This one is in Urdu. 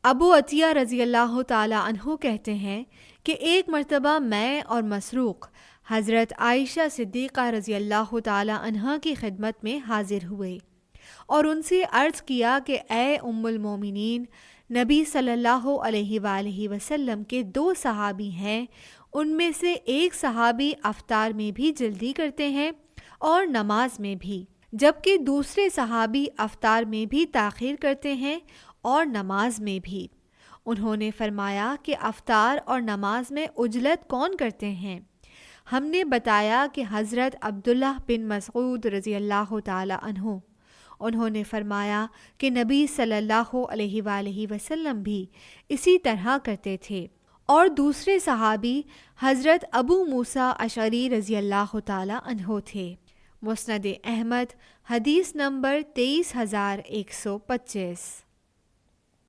ابو عطیہ رضی اللہ تعالیٰ عنہ کہتے ہیں کہ ایک مرتبہ میں اور مسروق حضرت عائشہ صدیقہ رضی اللہ تعالیٰ عنہ کی خدمت میں حاضر ہوئے اور ان سے عرض کیا کہ اے ام المومنین، نبی صلی اللہ علیہ وآلہ وسلم کے 2 صحابی ہیں، ان میں سے ایک صحابی افطار میں بھی جلدی کرتے ہیں اور نماز میں بھی، جبکہ دوسرے صحابی افطار میں بھی تاخیر کرتے ہیں اور نماز میں بھی۔ انہوں نے فرمایا کہ افطار اور نماز میں عجلت کون کرتے ہیں؟ ہم نے بتایا کہ حضرت عبداللہ بن مسعود رضی اللہ تعالی عنہ۔ انہوں نے فرمایا کہ نبی صلی اللہ علیہ وآلہ وسلم بھی اسی طرح کرتے تھے، اور دوسرے صحابی حضرت ابو موسیٰ اشعری رضی اللہ تعالی عنہ تھے۔ مسند احمد، حدیث نمبر 23125۔